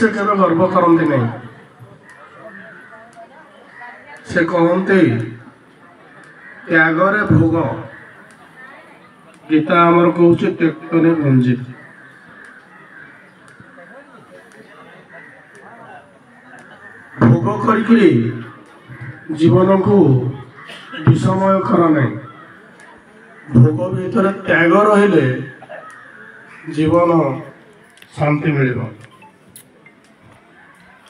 से केवे गर्व करती नहीं। से कहते त्यागरे भोग, गीता आमर कहूँ त्यक्तने भंजी। भोग करी जीवन को विषमय कर नहीं। भोग भीतर त्याग रहिले जीवन शांति मिल।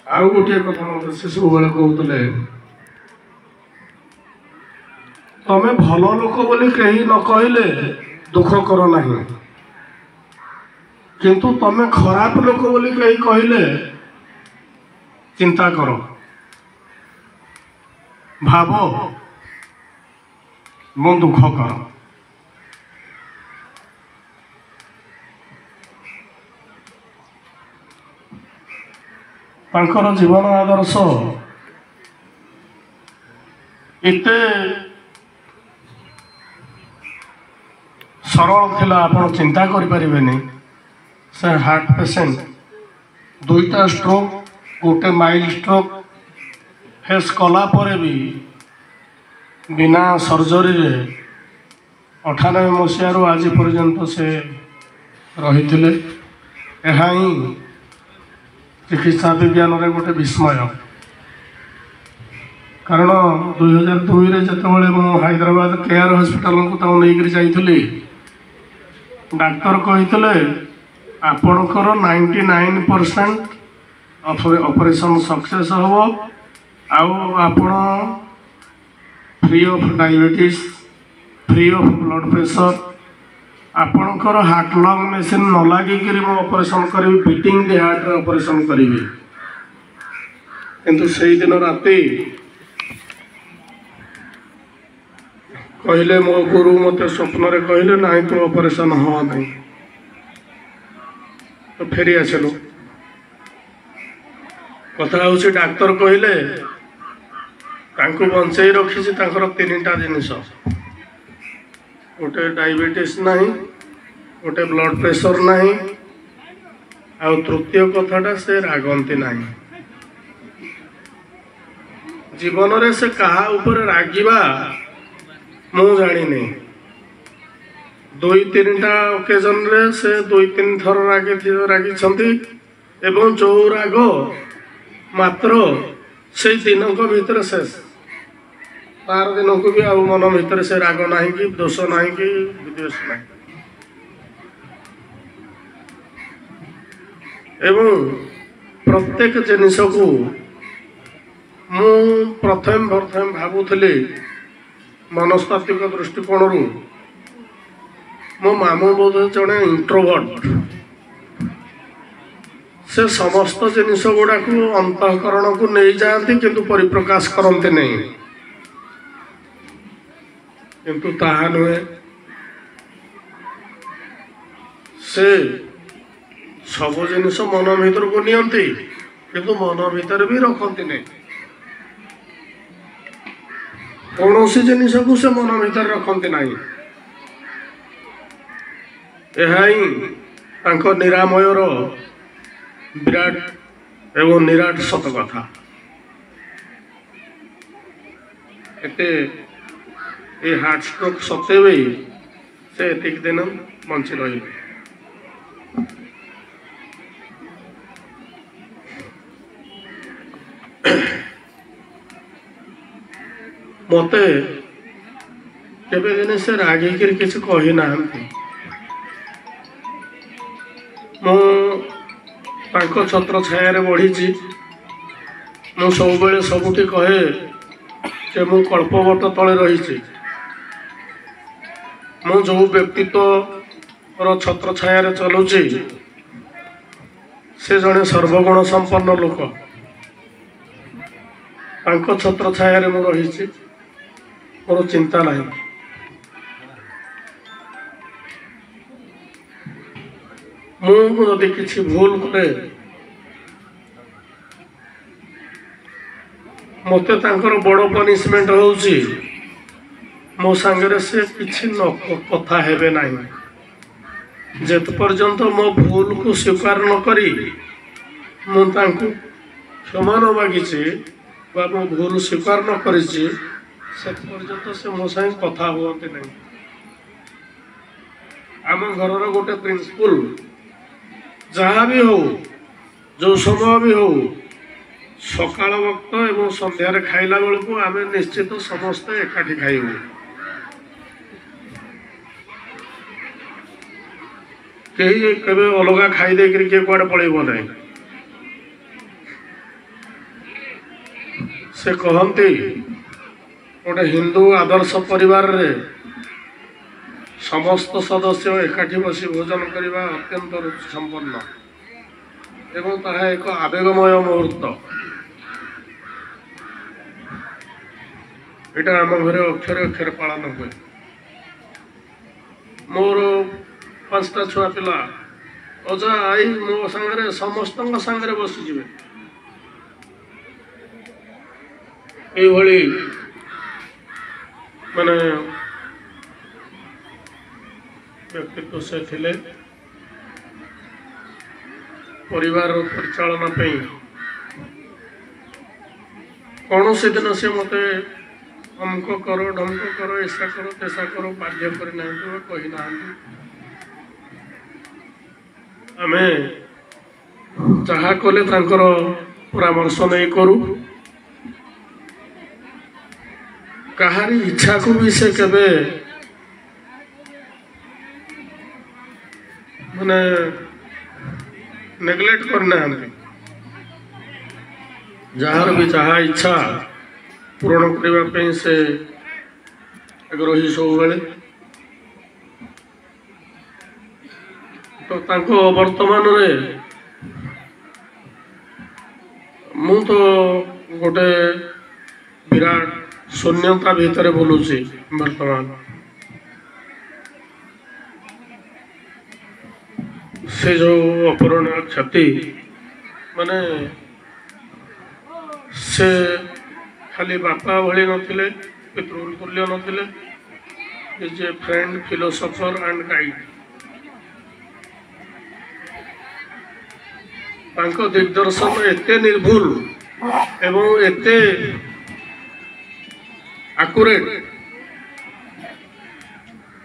आउ गोटे कथा मत से सब बेले कहते तमें भल लोक बोली कहीं न कहले दुख कर नहीं, किंतु तमें खराब लोक बोली कहीं कहले चिंता कर। भाव मो दुख कर। तांकर जीवन आदर्श एते सरल थिला आपण चिंता करि परिबेनी। से हार्ट पेशेंट, दुईटा स्ट्रोक, गोटे माइल्ड स्ट्रोक फेस कला परे भी बिना सर्जरी रे 98 मसीह आज पर्यंत से रही थे। यह चिकित्सा विज्ञान रे गोटे विस्मय। कारण 2002 रे जतबेले मु हैदराबाद केयर हॉस्पिटल को नहीं जाइली, डाक्तर कही आपणकर 99% ऑपरेशन सक्सेस हो, आपण free of diabetes, free of blood pressure, आपणकर हार्ट लंग मेसीन न लगिक ऑपरेशन करी, फिटिंग दी हार्ट रे ऑपरेशन करी। किंतु से दिन राति कहले मो गुरु मत स्वप्न रे कहले ना तू ऑपरेशन हो नहीं। तो फेरी आसलु कथा हूँ डाक्तर कहले बंचई रखी 3टा जिनिस, गोटे डायबिटीज नहीं, गोटे ब्लड प्रेशर नहीं, आ तृतीय कथाटा से रागंती नहीं। जीवन रे से कहा ऊपर रागिबा मु जानी नहीं। 2-3टा ओकेजन रे से 2-3 थर रागी एवं जो राग मात्र से दिन भीतर शेष। तार दिन को भी आउ मन भीतर से राग ना कि दोष ना कि विद्वेष ना। एवं प्रत्येक जिनिस को मु प्रथम भावुली मनस्तात्विक दृष्टिकोण रू मो मामू बोध जड़े इंट्रोवर्ट। से समस्त जिनिस गुड़ा को अंतःकरण को नहीं जाती किंतु परिप्रकाश करते नहीं। किंतु ताहा नुहे, से सब जिनिस मन भीतर को नियंती किंतु मन भीतर भी रखती नहीं। कौन सी जिनिस को से मन भीतर रखती नहीं। यह निरामयर विराट एवं निराट सत कथा। ये हार्ट स्ट्रोक सत्ते भी से एतिक दिन बंची रही। मते केबे दिन से रागी किसी कही ना मु छत्र छाया बढ़ी। मु सब सबुठी कहे जे मु कल्पवट तले रही। मु जो व्यक्तित्व छत्र छाया चलुची से जड़े सर्वगुण संपन्न लोक। छत्र छाया मु रही, मोर चिंता नहीं। मुझे किसी भूल करे मत बड़ पनिशमेंट होउची मो सांगरे से किसी न कथा हेबे नहीं। जेत पर्यंत मो भूल को स्वीकार न करी ମୁଁ ତାଙ୍କୁ କ୍ଷମା ନ ମାଗିଛି ବା ମୁଁ ଭୁଲ ସ୍ୱୀକାର ନ କରିଛି ସେ ପର୍ଯ୍ୟନ୍ତ ସେ ମୋ ସାଙ୍ଗେ କଥା ହୁଅନ୍ତି ନାହିଁ। ଆମ ଘରର ଗୋଟେ ପ୍ରିନ୍ସିପାଲ ଯାହା ବି ହଉ ଯେଉଁ ସମୟ ବି ହଉ ସକାଳ ବକ୍ତ ଏବଂ ସନ୍ଧ୍ୟାରେ ଖାଇଲା ବେଳକୁ ଆମେ ନିଶ୍ଚିତ ସମସ୍ତେ ଏକାଠି ଖାଇବୁ। କେହି କେବେ ଅଲଗା ଖାଇ ଦେଇକରି କିଏ କୁଆଡ଼େ ପଳେଇବ ନାହିଁ। ସେ କହନ୍ତି ଗୋଟେ ହିନ୍ଦୁ ଆଦର୍ଶ ପରିବାରରେ ସମସ୍ତ ସଦସ୍ୟ ଏକାଠି ବସି ଭୋଜନ କରିବା ଅତ୍ୟନ୍ତ ରୁଚି ସମ୍ପନ୍ନ ଏବଂ ତାହା ଏକ ଆବେଗମୟ ମୁହୂର୍ତ୍ତ। ଏଇଟା ଆମ ଘରେ ଅକ୍ଷରେ ଅକ୍ଷରେ ପାଳନ ହୁଏ। ମୋର 5ଟା ଛୁଆ ପିଲା ଅଜା ଆଈ ମୋ ସାଙ୍ଗରେ ସମସ୍ତଙ୍କ ସାଙ୍ଗରେ ବସିଯିବେ। এইଭଳି ମାନେ ବ୍ୟକ୍ତିତ୍ୱ ସେ ଥିଲେ। ପରିବାର ପରିଚାଳନା ପାଇଁ କୌଣସି ଦିନ ସେ ମୋତେ ଅମକ କର ଢମକ କର ଏସା କର ତେସା କର ବାଧ୍ୟ କରିନାହାନ୍ତି ବା କହିନାହାନ୍ତି। ଆମେ ଯାହା କଲେ ତାଙ୍କର ପରାମର୍ଶ ନେଇ କରୁ। କାହାରି ଇଚ୍ଛାକୁ ବି ସେ କେବେ ମାନେ ନେଗ୍ଲେକ୍ଟ କରିନାହାନ୍ତି। ଯାହାର ବି ଯାହା ଇଚ୍ଛା ପୂରଣ କରିବା ପାଇଁ ସେ ଆଗ୍ରହୀ ସବୁବେଳେ। ତ ତାଙ୍କ ବର୍ତ୍ତମାନରେ ମୁଁ ତ ଗୋଟେ ବିରାଟ ଶୂନ୍ୟତା ଭିତରେ ବୁଲୁଛି ବର୍ତ୍ତମାନ। ସେ ଯେଉଁ ଅପୂରଣୀୟ କ୍ଷତି ମାନେ ସେ ଖାଲି ବାପା ଭଳି ନଥିଲେ, ପିତୃତୁଲ୍ୟ ନଥିଲେ, is a friend philosopher and guide. ତାଙ୍କ ଦିଗ୍ଦର୍ଶନ ଏତେ ନିର୍ଭୁଲ ଏବଂ ଏତେ ଆକୁରେଟ,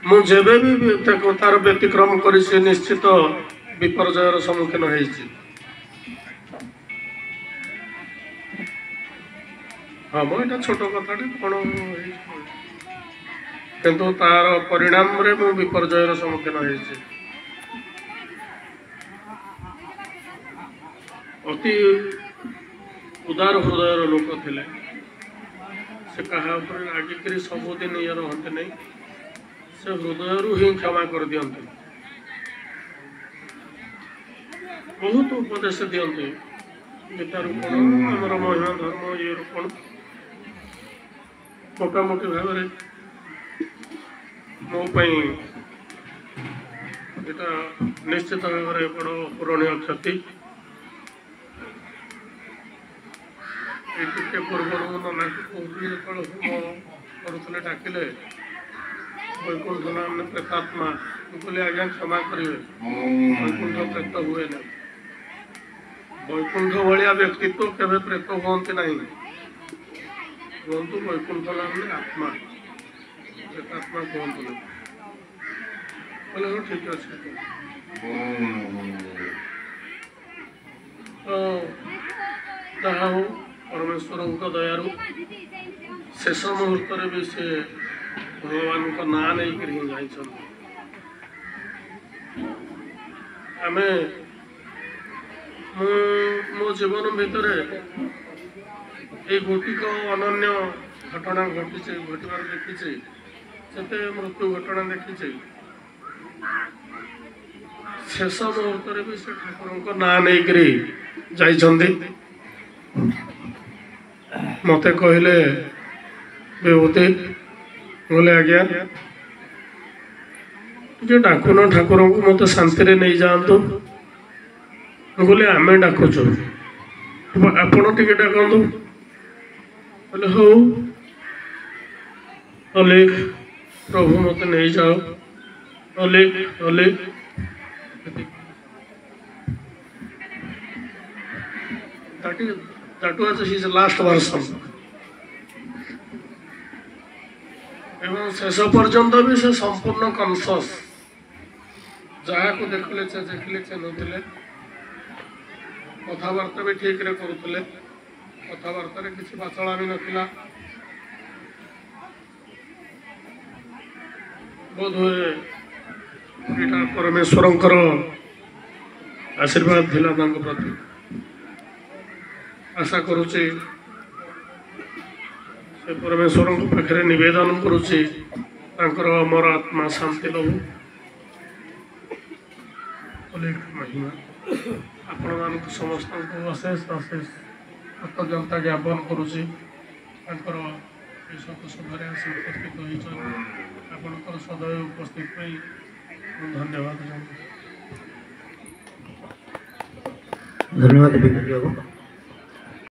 ମୁଁ ଯେବେ ବି ତାର ବ୍ୟତିକ୍ରମ କରିଛି ନିଶ୍ଚିତ ବିପର୍ଯ୍ୟୟର ସମ୍ମୁଖୀନ ହେଇଛି। ହଁ ମୁଁ ଏଇଟା ଛୋଟ କଥାଟେ କ'ଣ ହେଇଛି, କିନ୍ତୁ ତାର ପରିଣାମରେ ମୁଁ ବିପର୍ଯ୍ୟୟର ସମ୍ମୁଖୀନ ହେଇଛି। ଅତି ଉଦାର ହୃଦୟର ଲୋକ ଥିଲେ। ସେ କାହା ଉପରେ ରାଗିକିରି ସବୁଦିନ ଇଏ ରହନ୍ତି ନାହିଁ। ସେ ହୃଦୟରୁ ହିଁ କ୍ଷମା କରିଦିଅନ୍ତି। ବହୁତ ଉପଦେଶ ଦିଅନ୍ତି ଗୀତାରୁ କ'ଣ ଆମର ମହିମା ଧର୍ମ ଇଏରୁ କ'ଣ ମୋଟାମୋଟି ଭାବରେ ମୋ ପାଇଁ ଏଇଟା ନିଶ୍ଚିତ ଭାବରେ ବଡ଼ ଅପୂରଣୀୟ କ୍ଷତି। ଏଇ ଟିକେ ପୂର୍ବରୁ ନନାକୁ କହୁଥିଲି ଯେତେବେଳେ ହୋମ କରୁଥିଲେ ଡାକିଲେ ବୈକୁଣ୍ଠ ନାମ ପ୍ରେତାତ୍ମା, ମୁଁ କହିଲି ଆଜ୍ଞା କ୍ଷମା କରିବେ, ବୈକୁଣ୍ଠ ପ୍ରେତ ହୁଏ ନାହିଁ। ବୈକୁଣ୍ଠ ଭଳିଆ ବ୍ୟକ୍ତିତ୍ୱ କେବେ ପ୍ରେତ ହୁଅନ୍ତି ନାହିଁ। କୁହନ୍ତୁ ବୈକୁଣ୍ଠ ନାମରେ ଆତ୍ମା, ପ୍ରେତାତ୍ମା କୁହନ୍ତୁ ନାହିଁ। କହିଲେ ହଉ ଠିକ ଅଛି। ତ ଯାହା ହଉ ପରମେଶ୍ୱରଙ୍କ ଦୟାରୁ ଶେଷ ମୁହୂର୍ତ୍ତରେ ବି ସେ ଭଗବାନଙ୍କ ନାଁ ନେଇକରି ହିଁ ଯାଇଛନ୍ତି। ଆମେ ମୁଁ ମୋ ଜୀବନ ଭିତରେ এই ଗୋଟିକ ଅନନ୍ୟ ଘଟଣା ଘଟିବାର ଦେଖିଛି। ସେତେ ମୃତ୍ୟୁ ଘଟଣା ଦେଖିଛି। ଶେଷ ମୁହୂର୍ତ୍ତରେ ବି ସେ ଠାକୁରଙ୍କ ନାଁ ନେଇକରି ଯାଇଛନ୍ତି। ମୋତେ କହିଲେ ବିଭୂତି, ବୋଲେ ଆଜ୍ଞା ଟିକେ ଡାକୁନ ଠାକୁରଙ୍କୁ, ମୋତେ ଶାନ୍ତିରେ ନେଇଯାଆନ୍ତୁ। ମୁଁ କହିଲି ଆମେ ଡାକୁଛୁ, ଆପଣ ଟିକେ ଡାକନ୍ତୁ। କହିଲେ ହଉ ଅଲେଖ ପ୍ରଭୁ ମୋତେ ନେଇଯାଅ, Alekh Alekh. that was his last version. এবং শেষ পর্যন্ত ବି ସେ ସମ୍ପୂର୍ଣ୍ଣ କନସସ୍ ଯାହାକୁ ଦେଖିଲେ ଚିହ୍ନୁଥିଲେ କଥାବାର୍ତ୍ତା ବି ଠିକରେ କରୁଥିଲେ କଥାବାର୍ତ୍ତାରେ କିଛି ବାଚଳା ବି ନଥିଲା ବୋଧହୁଏ ଏଇଟା ପରମେଶ୍ୱରଙ୍କର ଆଶୀର୍ବାଦ ଥିଲା ତାଙ୍କ ପ୍ରତି ଆଶା କରୁଛି ସେ ପରମେଶ୍ୱରଙ୍କ ପାଖରେ ନିବେଦନ କରୁଛି ତାଙ୍କର ଅମର ଆତ୍ମା ଶାନ୍ତି ଦଉ ମହିମା ଆପଣମାନଙ୍କୁ ସମସ୍ତଙ୍କୁ ଅଶେଷ ଅଶେଷ କୃତଜ୍ଞତା ଜ୍ଞାପନ କରୁଛି ତାଙ୍କର এই শত সভারে আসি উপস্থিত হয়েছেন আপনার সদয় উপস্থিত পাই ধন্যবাদ ধন্যবাদ।